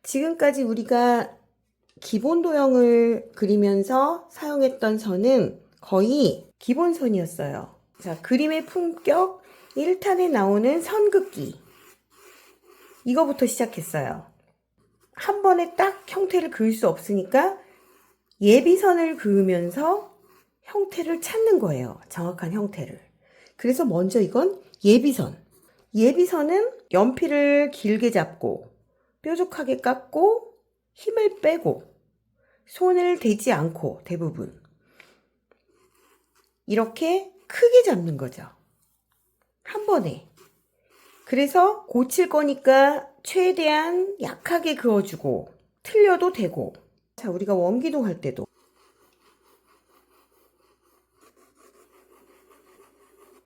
지금까지 우리가 기본 도형을 그리면서 사용했던 선은 거의 기본선이었어요. 자, 그림의 품격 1탄에 나오는 선 긋기. 이거부터 시작했어요. 한 번에 딱 형태를 그을 수 없으니까 예비선을 그으면서 형태를 찾는 거예요. 정확한 형태를. 그래서 먼저 이건 예비선. 예비선은 연필을 길게 잡고 뾰족하게 깎고 힘을 빼고 손을 대지 않고 대부분 이렇게 크게 잡는 거죠. 한 번에. 그래서 고칠 거니까 최대한 약하게 그어주고 틀려도 되고. 자, 우리가 원기둥 할 때도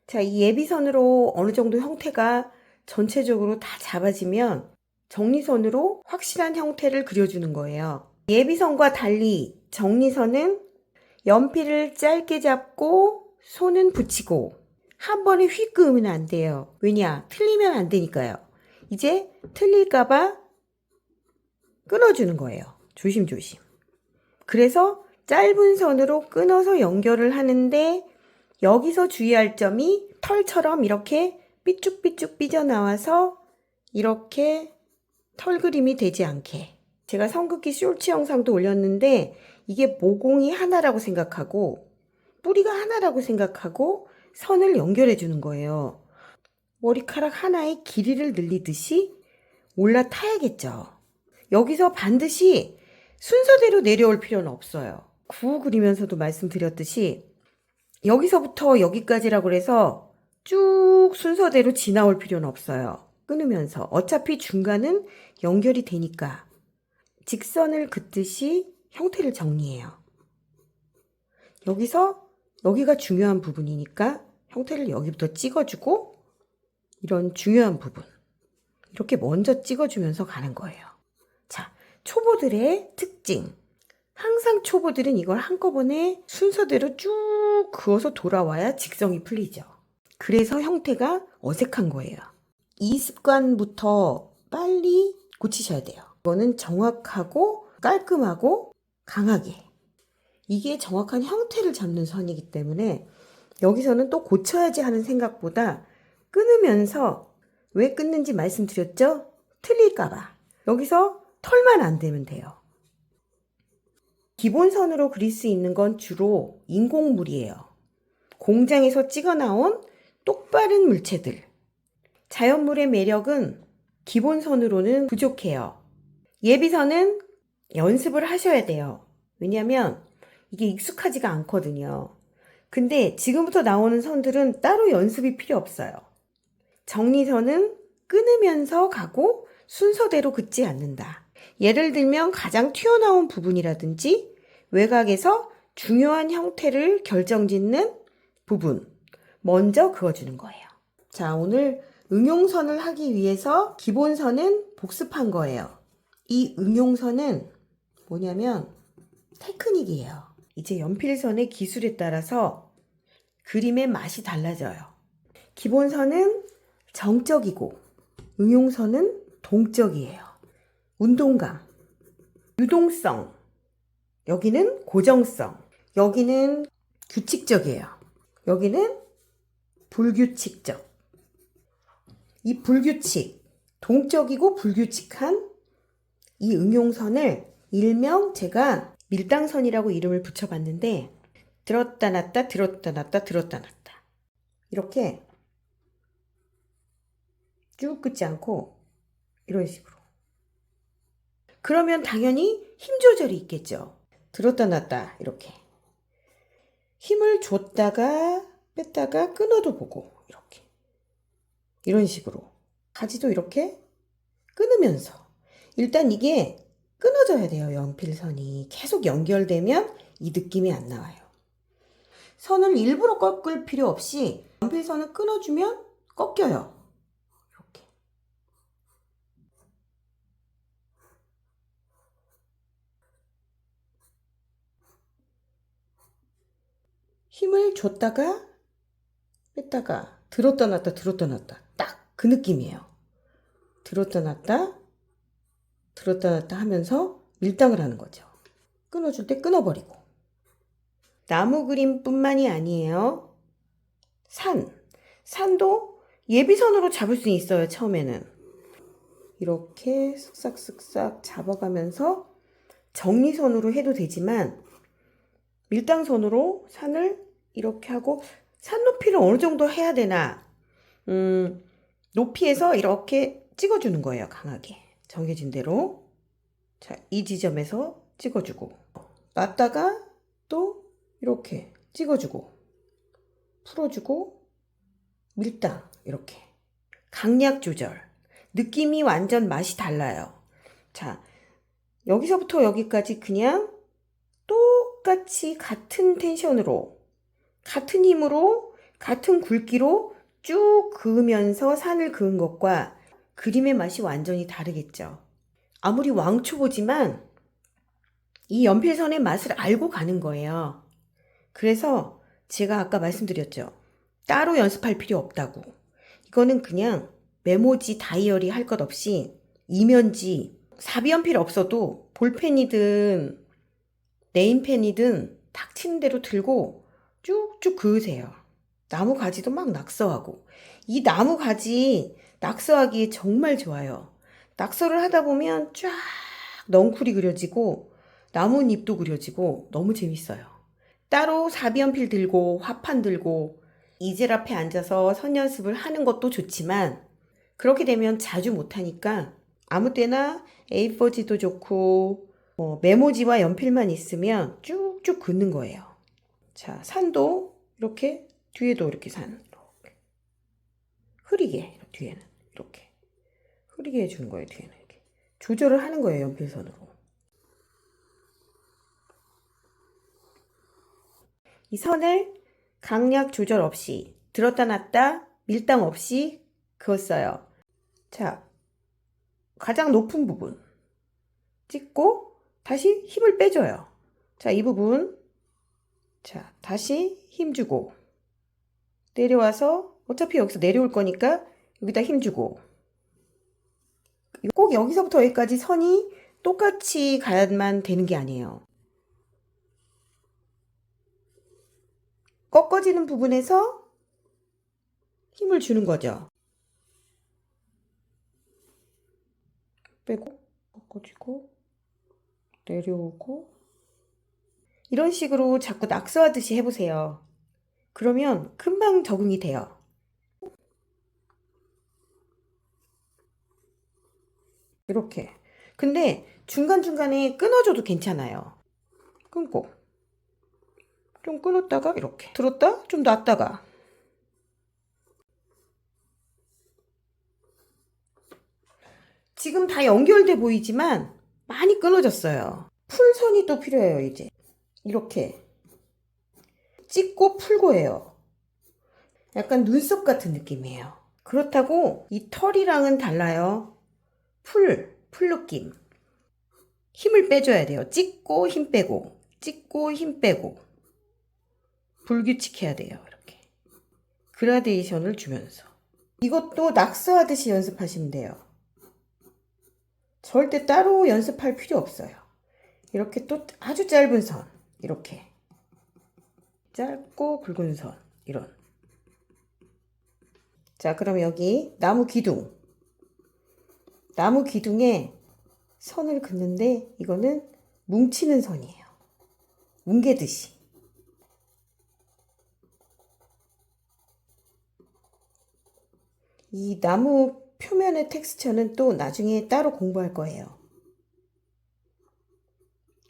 자, 이 예비선으로 어느 정도 형태가 전체적으로 다 잡아지면 정리선으로 확실한 형태를 그려주는 거예요. 예비선과 달리 정리선은 연필을 짧게 잡고 손은 붙이고 한 번에 휙 그으면 안 돼요. 왜냐? 틀리면 안 되니까요. 이제 틀릴까봐 끊어주는 거예요. 조심조심. 그래서 짧은 선으로 끊어서 연결을 하는데 여기서 주의할 점이 털처럼 이렇게 삐쭉삐쭉 삐져나와서 이렇게 털 그림이 되지 않게. 제가 선긋기 쇼츠 영상도 올렸는데 이게 모공이 하나라고 생각하고 뿌리가 하나라고 생각하고 선을 연결해 주는 거예요. 머리카락 하나의 길이를 늘리듯이 올라타야겠죠. 여기서 반드시 순서대로 내려올 필요는 없어요. 구 그리면서도 말씀드렸듯이 여기서부터 여기까지라고 해서 쭉 순서대로 지나올 필요는 없어요. 끊으면서 어차피 중간은 연결이 되니까 직선을 긋듯이 형태를 정리해요. 여기서 여기가 중요한 부분이니까 형태를 여기부터 찍어주고 이런 중요한 부분 이렇게 먼저 찍어주면서 가는 거예요. 자, 초보들의 특징. 항상 초보들은 이걸 한꺼번에 순서대로 쭉 그어서 돌아와야 직성이 풀리죠. 그래서 형태가 어색한 거예요. 이 습관부터 빨리 고치셔야 돼요. 이거는 정확하고 깔끔하고 강하게. 이게 정확한 형태를 잡는 선이기 때문에 여기서는 또 고쳐야지 하는 생각보다 끊으면서 왜 끊는지 말씀드렸죠? 틀릴까봐. 여기서 털만 안 되면 돼요. 기본선으로 그릴 수 있는 건 주로 인공물이에요. 공장에서 찍어 나온 똑바른 물체들. 자연물의 매력은 기본선으로는 부족해요. 예비선은 연습을 하셔야 돼요. 왜냐하면 이게 익숙하지가 않거든요. 근데 지금부터 나오는 선들은 따로 연습이 필요 없어요. 정리선은 끊으면서 가고 순서대로 긋지 않는다. 예를 들면 가장 튀어나온 부분이라든지 외곽에서 중요한 형태를 결정짓는 부분 먼저 그어주는 거예요. 자, 오늘 응용선을 하기 위해서 기본선은 복습한 거예요. 이 응용선은 뭐냐면 테크닉이에요. 이제 연필선의 기술에 따라서 그림의 맛이 달라져요. 기본선은 정적이고 응용선은 동적이에요. 운동감, 유동성, 여기는 고정성, 여기는 규칙적이에요. 여기는 불규칙적. 이 불규칙, 동적이고 불규칙한 이 응용선을 일명 제가 밀당선이라고 이름을 붙여봤는데 들었다 놨다 들었다 놨다 들었다 놨다 이렇게 쭉 긋지 않고 이런 식으로. 그러면 당연히 힘 조절이 있겠죠. 들었다 놨다 이렇게. 힘을 줬다가 뺐다가 끊어도 보고 이렇게. 이런 식으로. 가지도 이렇게 끊으면서. 일단 이게 끊어져야 돼요. 연필선이. 계속 연결되면 이 느낌이 안 나와요. 선을 일부러 꺾을 필요 없이 연필선을 끊어주면 꺾여요. 이렇게. 힘을 줬다가 뺐다가 들었다 놨다 들었다 놨다 딱 그 느낌이에요. 들었다 놨다 들었다 놨다 하면서 밀당을 하는 거죠. 끊어줄 때 끊어버리고. 나무 그림뿐만이 아니에요. 산도 예비선으로 잡을 수 있어요. 처음에는 이렇게 쓱싹쓱싹 잡아가면서 정리선으로 해도 되지만 밀당선으로 산을 이렇게 하고, 산 높이를 어느 정도 해야 되나, 높이에서 이렇게 찍어주는 거예요. 강하게 정해진 대로. 자, 이 지점에서 찍어주고, 놨다가 또 이렇게 찍어주고, 풀어주고, 밀당 이렇게. 강약 조절. 느낌이 완전 맛이 달라요. 자, 여기서부터 여기까지 그냥 똑같이 같은 텐션으로, 같은 힘으로, 같은 굵기로 쭉 그으면서 산을 그은 것과 그림의 맛이 완전히 다르겠죠. 아무리 왕초보지만 이 연필선의 맛을 알고 가는 거예요. 그래서 제가 아까 말씀드렸죠. 따로 연습할 필요 없다고. 이거는 그냥 메모지, 다이어리 할 것 없이 이면지, 사비연필 없어도 볼펜이든 네임펜이든 닥치는 대로 들고 쭉쭉 그으세요. 나무 가지도 막 낙서하고. 이 나무 가지 낙서하기 정말 좋아요. 낙서를 하다 보면 쫙 넝쿨이 그려지고 나뭇잎도 그려지고 너무 재밌어요. 따로 사비연필 들고 화판 들고 이젤 앞에 앉아서 선 연습을 하는 것도 좋지만, 그렇게 되면 자주 못하니까 아무 때나 A4지도 좋고 메모지와 연필만 있으면 쭉쭉 긋는 거예요. 자, 산도 이렇게, 뒤에도 이렇게 산 이렇게 흐리게, 뒤에는 이렇게 흐리게 해주는 거예요. 뒤에는 이렇게 조절을 하는 거예요. 연필선으로. 이 선을 강약 조절 없이, 들었다 놨다 밀당 없이 그었어요. 자, 가장 높은 부분 찍고 다시 힘을 빼줘요. 자, 이 부분, 자, 다시 힘주고 내려와서, 어차피 여기서 내려올 거니까 여기다 힘주고, 꼭 여기서부터 여기까지 선이 똑같이 가야만 되는 게 아니에요. 꺾어지는 부분에서 힘을 주는 거죠. 빼고 꺾어지고 내려오고, 이런 식으로 자꾸 낙서하듯이 해보세요. 그러면 금방 적응이 돼요. 이렇게. 근데 중간중간에 끊어줘도 괜찮아요. 끊고 좀 끊었다가 이렇게 들었다 좀 놨다가. 지금 다 연결돼 보이지만 많이 끊어졌어요. 풀선이 또 필요해요. 이제 이렇게 찍고 풀고 해요. 약간 눈썹 같은 느낌이에요. 그렇다고 이 털이랑은 달라요. 풀 느낌. 힘을 빼줘야 돼요. 찍고 힘 빼고, 찍고 힘 빼고. 불규칙해야 돼요. 이렇게 그라데이션을 주면서. 이것도 낙서하듯이 연습하시면 돼요. 절대 따로 연습할 필요 없어요. 이렇게 또 아주 짧은 선, 이렇게 짧고 굵은 선, 이런. 자, 그럼 여기 나무 기둥에 선을 긋는데, 이거는 뭉치는 선이에요. 뭉개듯이. 이 나무 표면의 텍스처는 또 나중에 따로 공부할 거예요.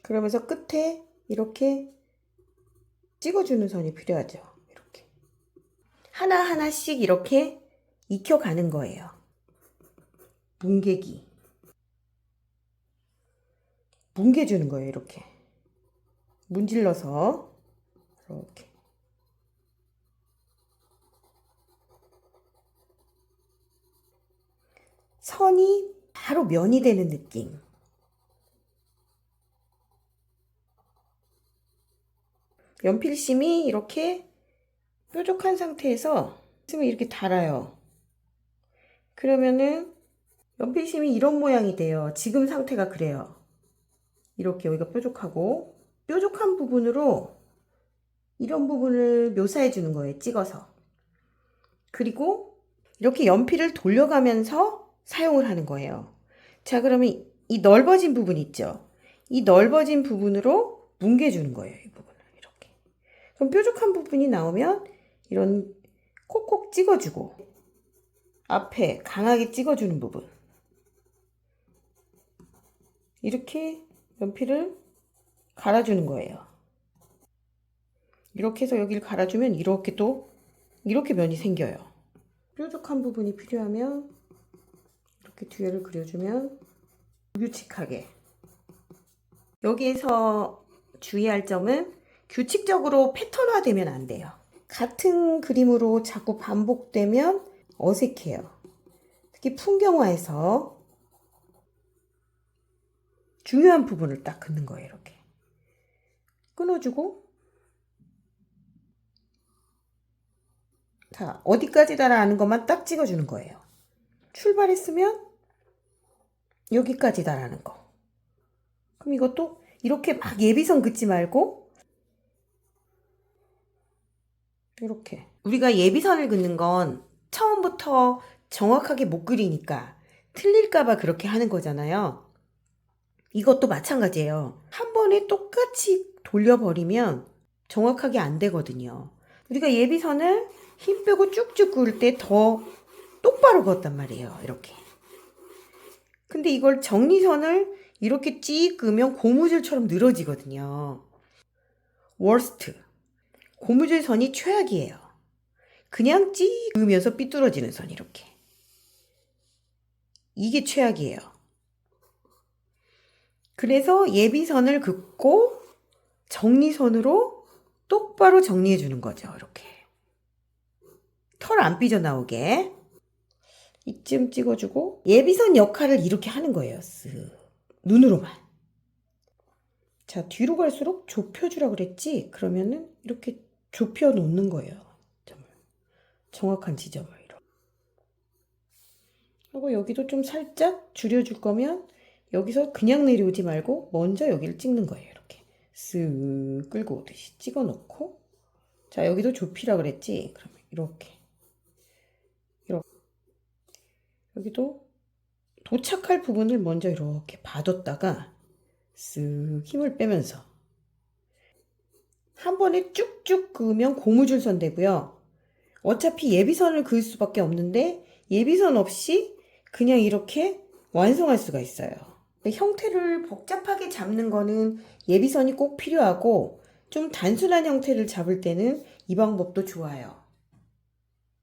그러면서 끝에 이렇게 찍어주는 선이 필요하죠. 이렇게 하나하나씩 이렇게 익혀가는 거예요. 뭉개주는 거예요. 이렇게 문질러서 이렇게. 선이 바로 면이 되는 느낌. 연필심이 이렇게 뾰족한 상태에서 있으면 이렇게 달아요. 그러면은 연필심이 이런 모양이 돼요. 지금 상태가 그래요. 이렇게 여기가 뾰족하고 뾰족한 부분으로 이런 부분을 묘사해 주는 거예요. 찍어서. 그리고 이렇게 연필을 돌려가면서 사용을 하는 거예요. 자, 그러면 이 넓어진 부분 있죠? 이 넓어진 부분으로 뭉개주는 거예요. 이 부분을 이렇게. 그럼 뾰족한 부분이 나오면 이런 콕콕 찍어주고 앞에 강하게 찍어주는 부분 이렇게 연필을 갈아주는 거예요. 이렇게 해서 여기를 갈아주면 이렇게 또 이렇게 면이 생겨요. 뾰족한 부분이 필요하면 이렇게 뒤에를 그려주면 규칙하게. 여기에서 주의할 점은 규칙적으로 패턴화되면 안 돼요. 같은 그림으로 자꾸 반복되면 어색해요. 특히 풍경화에서 중요한 부분을 딱 긋는 거예요. 이렇게 끊어주고, 자, 어디까지다라는 것만 딱 찍어주는 거예요. 출발했으면 여기까지다라는 거. 그럼 이것도 이렇게 막 예비선 긋지 말고 이렇게. 우리가 예비선을 긋는 건 처음부터 정확하게 못 그리니까 틀릴까봐 그렇게 하는 거잖아요. 이것도 마찬가지예요. 한 번에 똑같이 돌려버리면 정확하게 안 되거든요. 우리가 예비선을 힘 빼고 쭉쭉 그을 때 더 똑바로 그었단 말이에요. 이렇게. 근데 이걸 정리선을 이렇게 찌 그으면 고무줄처럼 늘어지거든요. 워스트. 고무줄 선이 최악이에요. 그냥 찌 그으면서 삐뚤어지는 선 이렇게. 이게 최악이에요. 그래서 예비선을 긋고 정리선으로 똑바로 정리해 주는 거죠. 이렇게. 털 안 삐져나오게. 이쯤 찍어주고 예비선 역할을 이렇게 하는 거예요. 쓱. 눈으로만. 자, 뒤로 갈수록 좁혀주라 그랬지? 그러면은 이렇게 좁혀 놓는 거예요. 점을. 정확한 지점을. 그리고 여기도 좀 살짝 줄여줄 거면 여기서 그냥 내려오지 말고 먼저 여기를 찍는 거예요. 이렇게 쓱 끌고 오듯이 찍어 놓고, 자, 여기도 좁히라 그랬지? 그러면 이렇게 여기도 도착할 부분을 먼저 이렇게 봐뒀다가 쓱 힘을 빼면서 한 번에 쭉쭉 그으면 고무줄선 되고요. 어차피 예비선을 그을 수밖에 없는데 예비선 없이 그냥 이렇게 완성할 수가 있어요. 형태를 복잡하게 잡는 거는 예비선이 꼭 필요하고 좀 단순한 형태를 잡을 때는 이 방법도 좋아요.